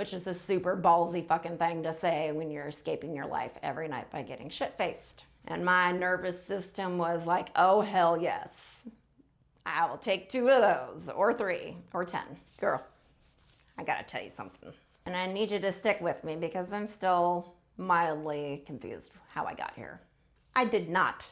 which is a super ballsy fucking thing to say when you're escaping your life every night by getting shit-faced. And my nervous system was like, oh hell yes. I will take 2 of those, or 3, or 10. Girl, I gotta tell you something. And I need you to stick with me because I'm still mildly confused how I got here. I did not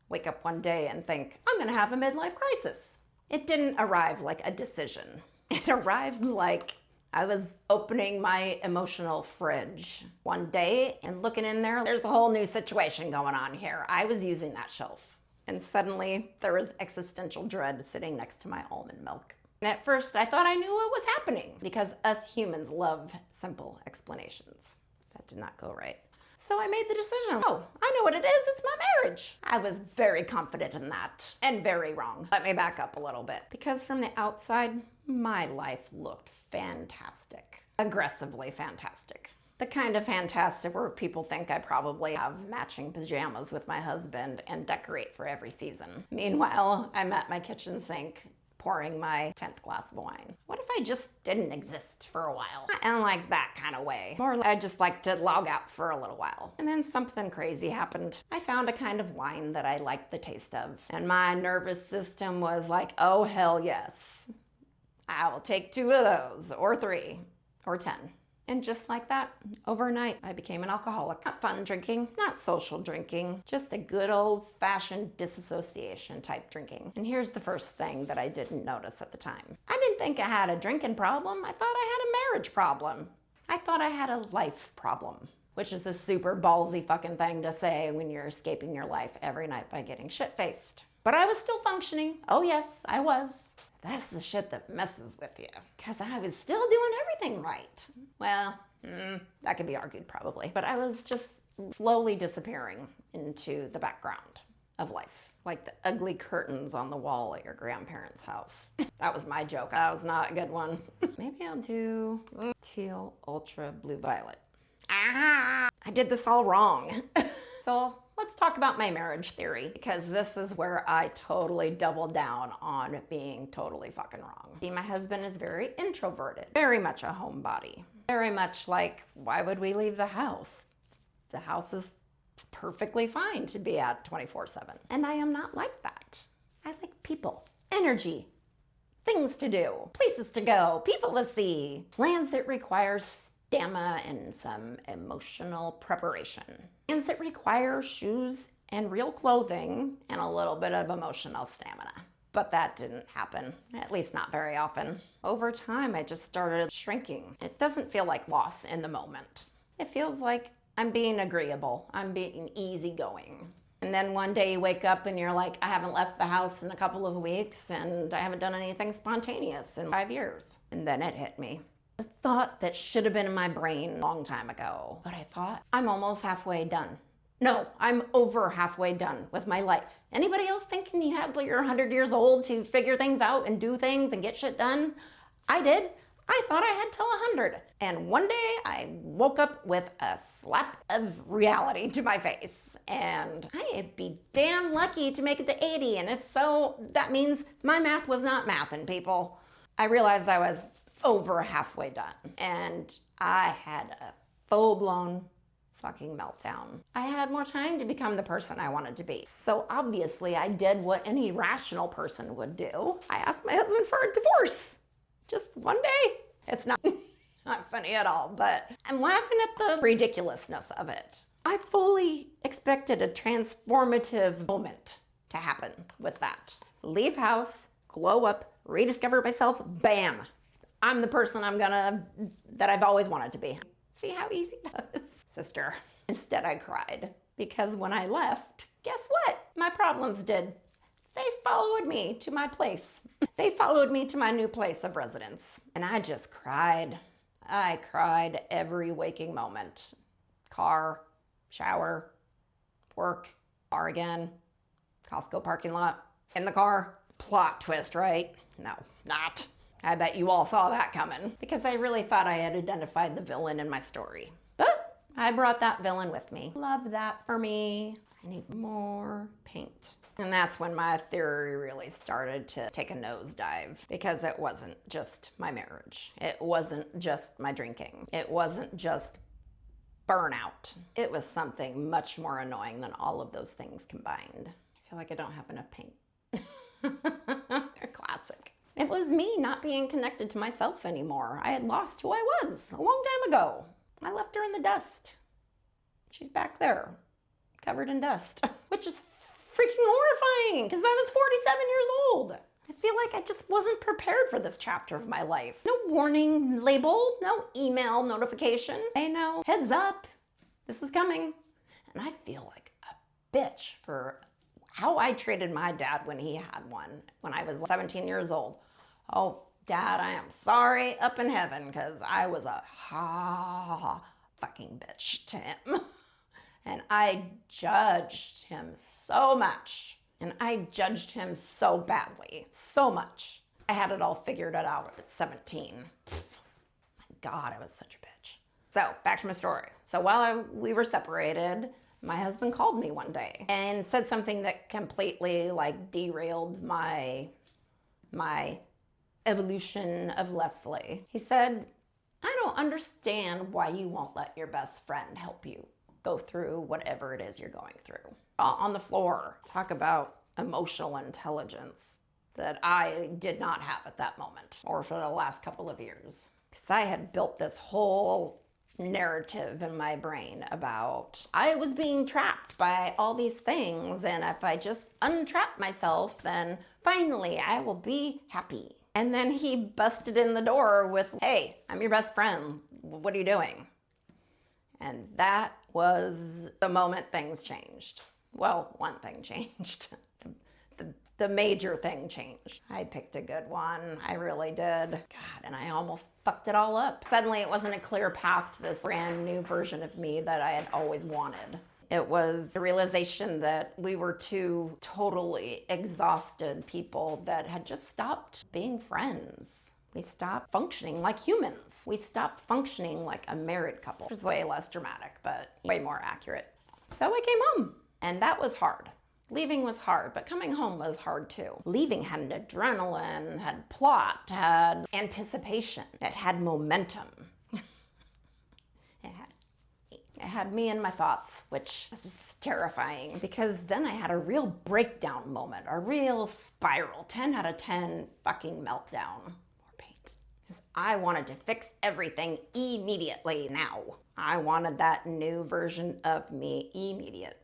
wake up one day and think, I'm gonna have a midlife crisis. It didn't arrive like a decision. It arrived like I was opening my emotional fridge one day and looking in there, there's a whole new situation going on here. I was using that shelf. And suddenly there was existential dread sitting next to my almond milk. And at first I thought I knew what was happening because us humans love simple explanations. That did not go right. So I made the decision. Oh, I know what it is. It's my marriage. I was very confident in that and very wrong. Let me back up a little bit because from the outside, my life looked fantastic. Aggressively fantastic. The kind of fantastic where people think I probably have matching pajamas with my husband and decorate for every season. Meanwhile, I'm at my kitchen sink pouring my 10th glass of wine. What if I just didn't exist for a while? And like that kind of way. More like I just like to log out for a little while. And then something crazy happened. I found a kind of wine that I liked the taste of. And my nervous system was like, oh hell yes. I will take 2 of those, or 3, or 10. And just like that, overnight, I became an alcoholic. Not fun drinking, not social drinking, just a good old-fashioned disassociation type drinking. And here's the first thing that I didn't notice at the time. I didn't think I had a drinking problem. I thought I had a marriage problem. I thought I had a life problem, which is a super ballsy fucking thing to say when you're escaping your life every night by getting shit-faced. But I was still functioning. Oh yes, I was. That's the shit that messes with you. Because I was still doing everything right. Well, that could be argued probably. But I was just slowly disappearing into the background of life. Like the ugly curtains on the wall at your grandparents' house. That was my joke. That was not a good one. Maybe I'll do teal, ultra, blue, violet. Ah, I did this all wrong. So let's talk about my marriage theory, because this is where I totally doubled down on being totally fucking wrong. See, my husband is very introverted, very much a homebody, very much like, why would we leave the house? The house is perfectly fine to be at 24/7. And I am not like that. I like people, energy, things to do, places to go, people to see, plans that require stamina and some emotional preparation. Plans that require shoes and real clothing and a little bit of emotional stamina. But that didn't happen, at least not very often. Over time, I just started shrinking. It doesn't feel like loss in the moment. It feels like I'm being agreeable. I'm being easygoing. And then one day you wake up and you're like, I haven't left the house in a couple of weeks and I haven't done anything spontaneous in 5 years. And then it hit me. A thought that should have been in my brain a long time ago. But I thought, I'm almost halfway done. No, I'm over halfway done with my life. Anybody else thinking you had like you're 100 years old to figure things out and do things and get shit done? I did. I thought I had till 100. And one day I woke up with a slap of reality to my face. And I'd be damn lucky to make it to 80. And if so, that means my math was not mathin', people. I realized I was over halfway done. And I had a full-blown fucking meltdown. I had more time to become the person I wanted to be. So obviously I did what any rational person would do. I asked my husband for a divorce. Just one day. It's not funny at all, but I'm laughing at the ridiculousness of it. I fully expected a transformative moment to happen with that. Leave house, glow up, rediscover myself, bam. I'm the person that I've always wanted to be. See how easy that is? Sister. Instead I cried because when I left, guess what? My problems did. They followed me to my place. They followed me to my new place of residence. And I just cried. I cried every waking moment. Car, shower, work, car again, Costco parking lot, in the car. Plot twist, right? No, not. I bet you all saw that coming because I really thought I had identified the villain in my story. But I brought that villain with me. Love that for me. I need more paint. And that's when my theory really started to take a nosedive, because it wasn't just my marriage. It wasn't just my drinking. It wasn't just burnout. It was something much more annoying than all of those things combined. I feel like I don't have enough paint. Classic. It was me not being connected to myself anymore. I had lost who I was a long time ago. I left her in the dust. She's back there, covered in dust, which is freaking horrifying because I was 47 years old. I feel like I just wasn't prepared for this chapter of my life. No warning label, no email notification. Hey, no, heads up, this is coming. And I feel like a bitch for how I treated my dad when he had one, when I was 17 years old. Oh, Dad, I am sorry up in heaven, because I was a fucking bitch to him. And I judged him so much. And I judged him so badly, so much. I had it all figured out at 17. My God, I was such a bitch. So back to my story. So while we were separated, my husband called me one day and said something that completely derailed my evolution of Leslie. He said, I don't understand why you won't let your best friend help you go through whatever it is you're going through. On the floor, talk about emotional intelligence that I did not have at that moment or for the last couple of years. Because I had built this whole narrative in my brain about I was being trapped by all these things, and if I just untrap myself, then finally I will be happy. And then he busted in the door with, hey, I'm your best friend. What are you doing? And that was the moment things changed. Well, one thing changed. The major thing changed. I picked a good one. I really did. God, and I almost fucked it all up. Suddenly it wasn't a clear path to this brand new version of me that I had always wanted. It was the realization that we were two totally exhausted people that had just stopped being friends. We stopped functioning like humans. We stopped functioning like a married couple, which is way less dramatic, but way more accurate. So I came home, and that was hard. Leaving was hard, but coming home was hard too. Leaving had an adrenaline, had plot, had anticipation. It had momentum. It had me and my thoughts, which is terrifying, because then I had a real breakdown moment, a real spiral, 10 out of 10 fucking meltdown. More paint. Because I wanted to fix everything immediately now. I wanted that new version of me immediately.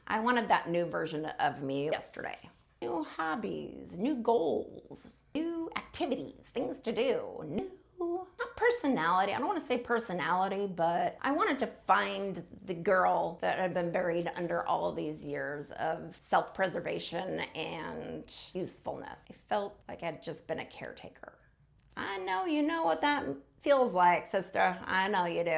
I wanted that new version of me yesterday. New hobbies, new goals, new activities, things to do, new, not personality, I don't want to say personality, but I wanted to find the girl that had been buried under all of these years of self-preservation and usefulness. I felt like I'd just been a caretaker. I know you know what that feels like, sister. I know you do.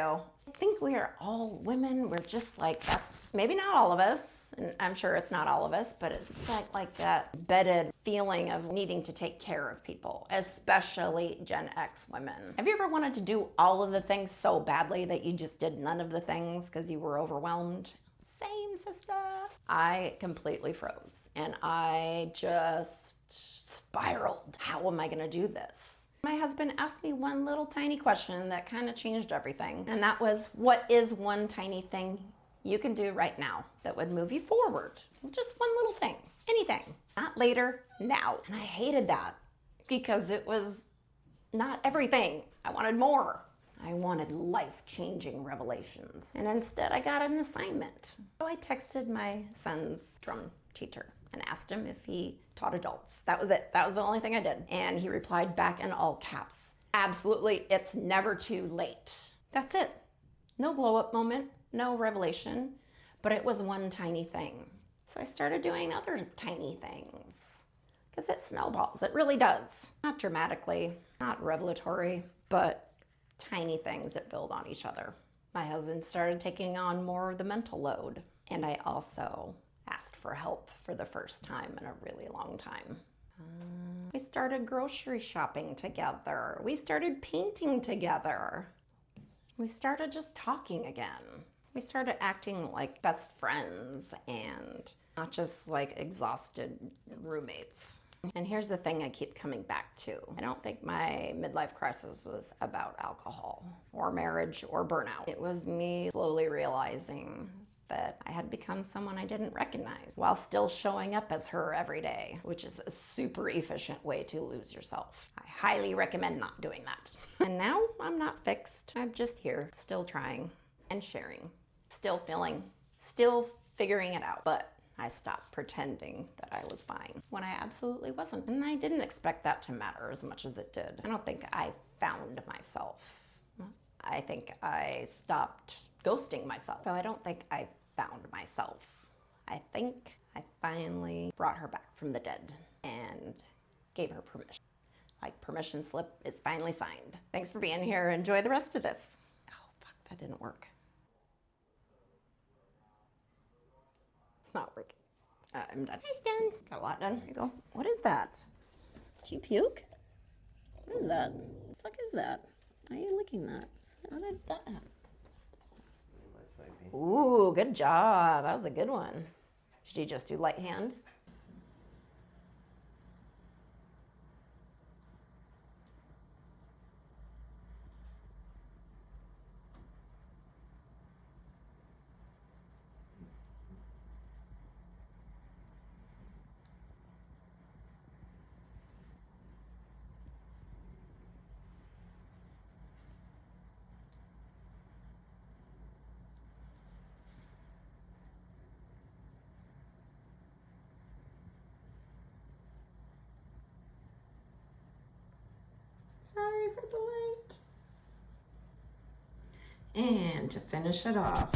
I think we are all women. We're just like, that's maybe not all of us, and I'm sure it's not all of us, but it's like that embedded feeling of needing to take care of people, especially Gen X women. Have you ever wanted to do all of the things so badly that you just did none of the things because you were overwhelmed? Same, sister. I completely froze, and I just spiraled. How am I gonna do this? My husband asked me one little tiny question that kind of changed everything. And that was, what is one tiny thing you can do right now that would move you forward? Just one little thing, anything. Not later, now. And I hated that because it was not everything. I wanted more. I wanted life-changing revelations. And instead I got an assignment. So I texted my son's drum teacher and asked him if he taught adults. That was it. That was the only thing I did. And he replied back in all caps, absolutely, it's never too late. That's it. No blow up moment, no revelation, but it was one tiny thing. So I started doing other tiny things because it snowballs. It really does. Not dramatically, not revelatory, but tiny things that build on each other. My husband started taking on more of the mental load, and I also asked for help for the first time in a really long time. We started grocery shopping together. We started painting together. We started just talking again. We started acting like best friends and not just like exhausted roommates. And here's the thing I keep coming back to. I don't think my midlife crisis was about alcohol or marriage or burnout. It was me slowly realizing that I had become someone I didn't recognize while still showing up as her every day, which is a super efficient way to lose yourself. I highly recommend not doing that. And now I'm not fixed. I'm just here, still trying and sharing, still feeling, still figuring it out. But I stopped pretending that I was fine when I absolutely wasn't. And I didn't expect that to matter as much as it did. I don't think I found myself. I think I stopped ghosting myself. So I don't think I found myself. I think I finally brought her back from the dead and gave her permission. Like, permission slip is finally signed. Thanks for being here. Enjoy the rest of this. Oh, fuck, that didn't work. It's not working. I'm done. It's done. Got a lot done. There you go. What is that? Did you puke? What is that? What the fuck is that? Why are you licking that? How did that happen? Ooh, good job. That was a good one. Should you just do light hand? Sorry for the light. And to finish it off,